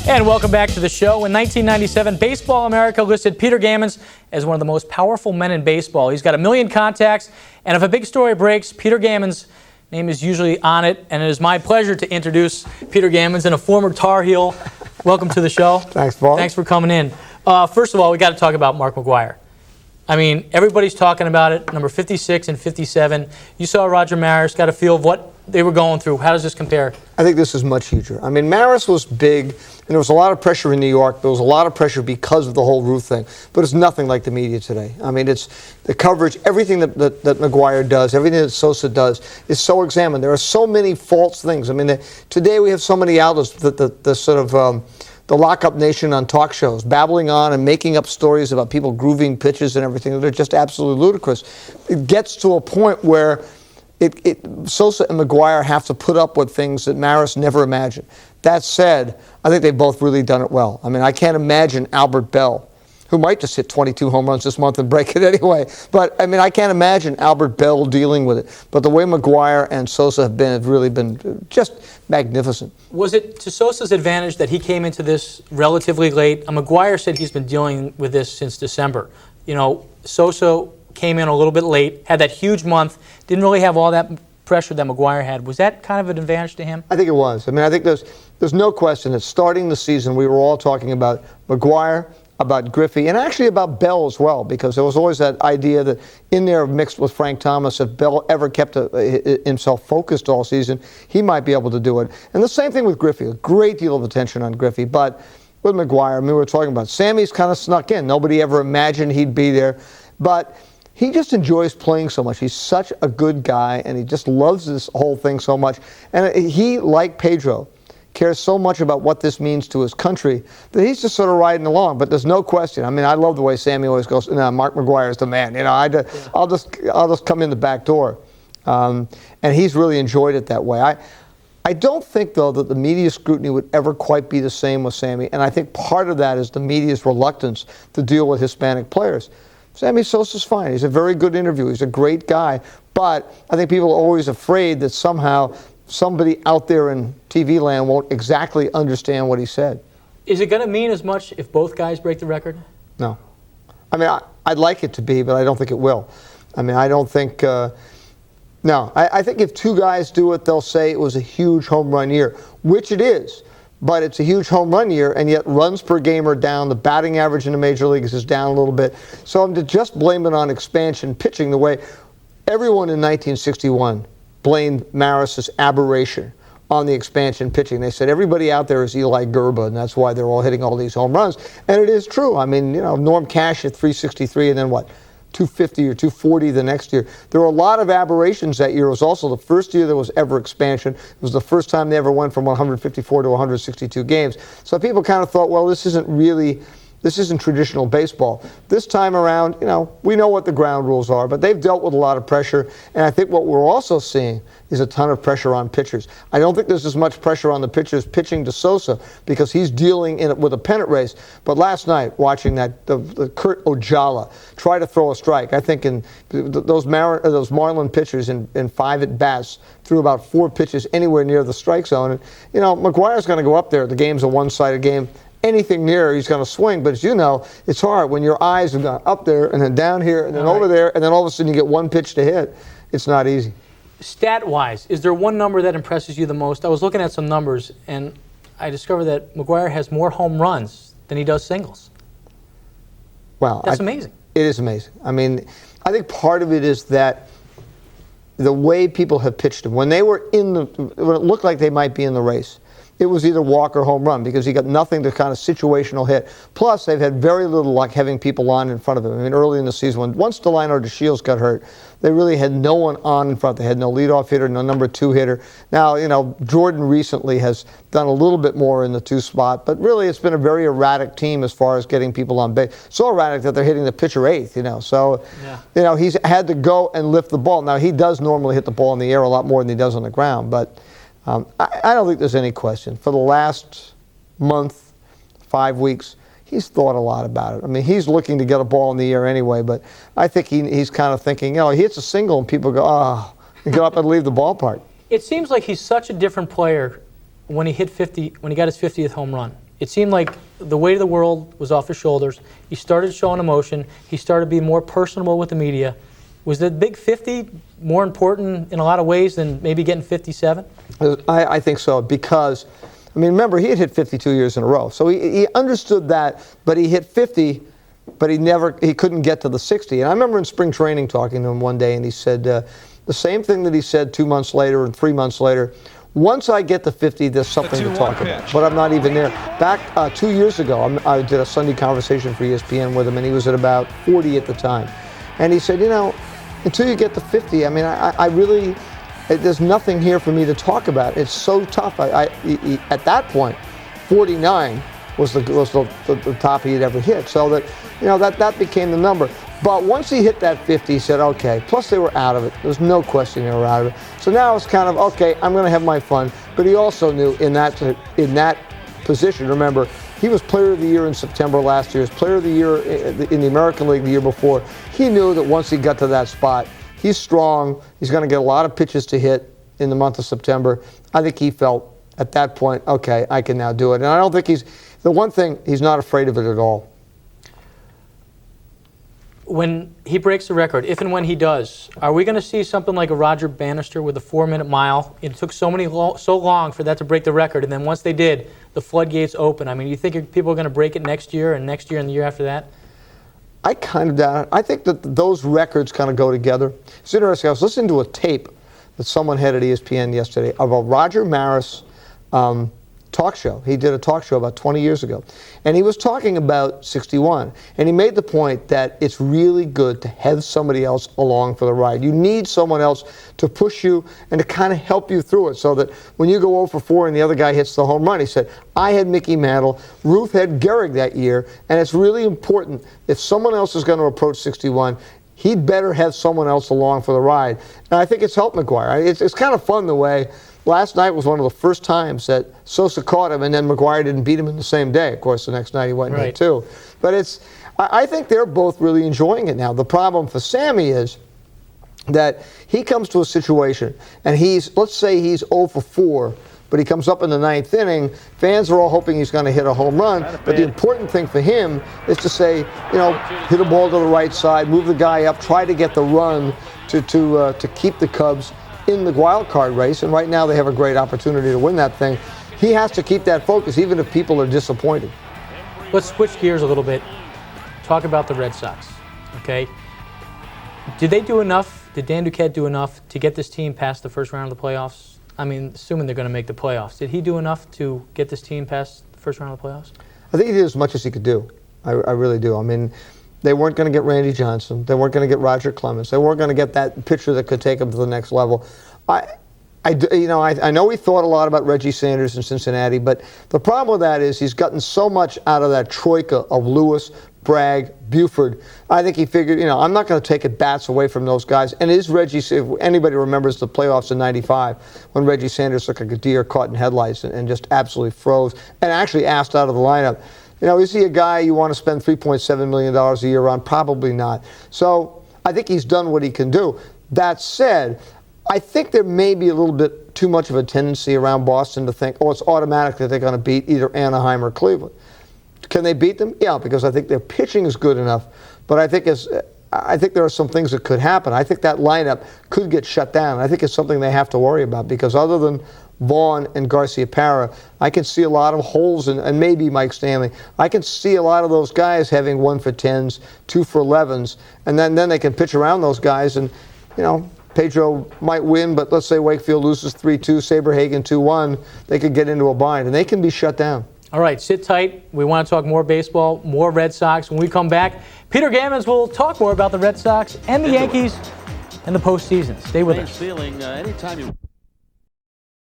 And welcome back to the show. In 1997, Baseball America listed Peter Gammons as one of the most powerful men in baseball. He's got 1 million contacts, and if a big story breaks, Peter Gammons' name is usually on it, and it is my pleasure to introduce Peter Gammons and a former Tar Heel. Welcome to the show. Thanks, Paul. Thanks for coming in. First of all, we got to talk about Mark McGwire. I mean, everybody's talking about it, number 56 and 57. You saw Roger Maris, got a feel of what they were going through. How does this compare? I think this is much huger. I mean, Maris was big, and there was a lot of pressure in New York. There was a lot of pressure because of the whole Ruth thing. But it's nothing like the media today. I mean, it's the coverage, everything that McGwire does, everything that Sosa does is so examined. There are so many false things. I mean, today we have so many outlets that the sort of the lockup nation on talk shows, babbling on and making up stories about people grooving pitches and everything. They're just absolutely ludicrous. It gets to a point where Sosa and McGwire have to put up with things that Maris never imagined. That said, I think they've both really done it well. I mean, I can't imagine Albert Bell, who might just hit 22 home runs this month and break it anyway. But, I mean, I can't imagine Albert Bell dealing with it. But the way McGwire and Sosa have really been just magnificent. Was it to Sosa's advantage that he came into this relatively late? McGwire said he's been dealing with this since December. You know, Sosa came in a little bit late, had that huge month, didn't really have all that pressure that McGwire had. Was that kind of an advantage to him? I think it was. I mean, I think there's no question that starting the season, we were all talking about McGwire, about Griffey, and actually about Bell as well, because there was always that idea that in there mixed with Frank Thomas, if Bell ever kept himself focused all season, he might be able to do it. And the same thing with Griffey, a great deal of attention on Griffey. But with McGwire, I mean, we were talking about Sammy's kind of snuck in. Nobody ever imagined he'd be there. But he just enjoys playing so much. He's such a good guy, and he just loves this whole thing so much. And he, like Pedro, cares so much about what this means to his country that he's just sort of riding along. But there's no question. I mean, I love the way Sammy always goes, "No, Mark McGwire is the man." You know, I'll just come in the back door, and he's really enjoyed it that way. I don't think, though, that the media scrutiny would ever quite be the same with Sammy, and I think part of that is the media's reluctance to deal with Hispanic players. Sammy Sosa's fine. He's a very good interviewer. He's a great guy. But I think people are always afraid that somehow somebody out there in TV land won't exactly understand what he said. Is it going to mean as much if both guys break the record? No. I mean, I'd like it to be, but I don't think it will. I mean, I don't think... no. I think if two guys do it, they'll say it was a huge home run year, which it is. But it's a huge home run year, and yet runs per game are down. The batting average in the major leagues is down a little bit. So I'm to just blame it on expansion pitching the way everyone in 1961 blamed Maris's aberration on the expansion pitching. They said everybody out there is Eli Gerba, and that's why they're all hitting all these home runs. And it is true. I mean, you know, Norm Cash at 363, and then what? 250 or 240 the next year. There were a lot of aberrations that year. It was also the first year there was ever expansion. It was the first time they ever went from 154 to 162 games. So people kind of thought, well, this isn't traditional baseball. This time around, you know, we know what the ground rules are, but they've dealt with a lot of pressure. And I think what we're also seeing is a ton of pressure on pitchers. I don't think there's as much pressure on the pitchers pitching to Sosa because he's dealing with a pennant race. But last night, watching the Kurt Ojala try to throw a strike, I think those Marlin pitchers in 5 at-bats threw about 4 pitches anywhere near the strike zone. And, you know, McGwire's going to go up there. The game's a one-sided game. Anything near, he's going to swing. But as you know, it's hard when your eyes have gone up there and then down here and then over there, and then all of a sudden you get one pitch to hit. It's not easy. Stat-wise, is there one number that impresses you the most? I was looking at some numbers, and I discovered that McGwire has more home runs than he does singles. Wow. That's amazing. It is amazing. I mean, I think part of it is that the way people have pitched him, when it looked like they might be in the race, it was either walk or home run because he got nothing to kind of situational hit. Plus, they've had very little luck having people on in front of him. I mean, early in the season, once Delino DeShields got hurt, they really had no one on in front. They had no leadoff hitter, no number 2 hitter. Now, you know, Jordan recently has done a little bit more in the 2 spot, but really it's been a very erratic team as far as getting people on base. So erratic that they're hitting the pitcher 8th, you know. So, you know, he's had to go and lift the ball. Now, he does normally hit the ball in the air a lot more than he does on the ground, but I don't think there's any question. For the last month, 5 weeks, he's thought a lot about it. I mean, he's looking to get a ball in the air anyway, but I think he's kind of thinking, you know, he hits a single and people go, and get up and leave the ballpark. It seems like he's such a different player when he hit 50, when he got his 50th home run. it seemed like the weight of the world was off his shoulders. He started showing emotion. He started being more personable with the media. Was the big 50 more important in a lot of ways than maybe getting 57? I think so, because, I mean, remember, he had hit 52 years in a row. So he understood that, but he hit 50, but he couldn't get to the 60. And I remember in spring training talking to him one day, and he said the same thing that he said 2 months later and 3 months later. Once I get to 50, there's something to talk about, but I'm not even there. Back 2 years ago, I did a Sunday conversation for ESPN with him, and he was at about 40 at the time. And he said, you know, until you get to 50, I mean, I really, there's nothing here for me to talk about. It's so tough. At that point, 49 was the top he'd ever hit. So that, you know, that became the number. But once he hit that 50, he said, okay. Plus, they were out of it. There's no question they were out of it. So now it's kind of, okay, I'm going to have my fun. But he also knew in that position, remember, he was Player of the Year in September last year. He was Player of the Year in the American League the year before. He knew that once he got to that spot, he's strong. He's going to get a lot of pitches to hit in the month of September. I think he felt at that point, okay, I can now do it. And I don't think the one thing, he's not afraid of it at all. When he breaks the record, if and when he does, are we going to see something like a Roger Bannister with a 4-minute mile? It took so long for that to break the record, and then once they did, the floodgates open. I mean, you think people are going to break it next year and the year after that? I kind of doubt it. I think that those records kind of go together. It's interesting. I was listening to a tape that someone had at ESPN yesterday of a Roger Maris talk show. He did a talk show about 20 years ago. And he was talking about 61. And he made the point that it's really good to have somebody else along for the ride. You need someone else to push you and to kind of help you through it, so that when you go 0 for 4 and the other guy hits the home run, he said, I had Mickey Mantle, Ruth had Gehrig that year, and it's really important, if someone else is going to approach 61, he'd better have someone else along for the ride. And I think it's helped McGwire. It's kind of fun the way last night was one of the first times that Sosa caught him, and then McGwire didn't beat him in the same day. Of course, the next night he went and hit 2. But I think they're both really enjoying it now. The problem for Sammy is that he comes to a situation, and let's say he's 0 for 4, but he comes up in the 9th inning. Fans are all hoping he's going to hit a home run. But the important thing for him is to say, you know, hit a ball to the right side, move the guy up, try to get the run to keep the Cubs in the wild card race, and right now they have a great opportunity to win that thing. He has to keep that focus, even if people are disappointed. Let's switch gears a little bit. Talk about the Red Sox, okay? Did they do enough? Did Dan Duquette do enough to get this team past the first round of the playoffs? I mean, assuming they're going to make the playoffs. Did he do enough to get this team past the first round of the playoffs? I think he did as much as he could do. I really do. I mean, they weren't going to get Randy Johnson. They weren't going to get Roger Clemens. They weren't going to get that pitcher that could take them to the next level. I know we thought a lot about Reggie Sanders in Cincinnati, but the problem with that is he's gotten so much out of that troika of Lewis, Bragg, Buford. I think he figured, you know, I'm not going to take at bats away from those guys. And is Reggie, if anybody remembers the playoffs in '95, when Reggie Sanders looked like a deer caught in headlights and just absolutely froze and actually asked out of the lineup. You know, is he a guy you want to spend $3.7 million a year on? Probably not. So I think he's done what he can do. That said, I think there may be a little bit too much of a tendency around Boston to think, oh, it's automatic that they're going to beat either Anaheim or Cleveland. Can they beat them? Yeah, because I think their pitching is good enough. But I think there are some things that could happen. I think that lineup could get shut down. I think it's something they have to worry about, because other than Vaughn and Garcia-Parra, I can see a lot of holes, and maybe Mike Stanley. I can see a lot of those guys having 1 for 10s, 2 for 11s, and then they can pitch around those guys. And, you know, Pedro might win, but let's say Wakefield loses 3-2, Saberhagen 2-1, they could get into a bind, and they can be shut down. All right, sit tight. We want to talk more baseball, more Red Sox. When we come back, Peter Gammons will talk more about the Red Sox and the Yankees and the postseason. Stay with us. Anytime you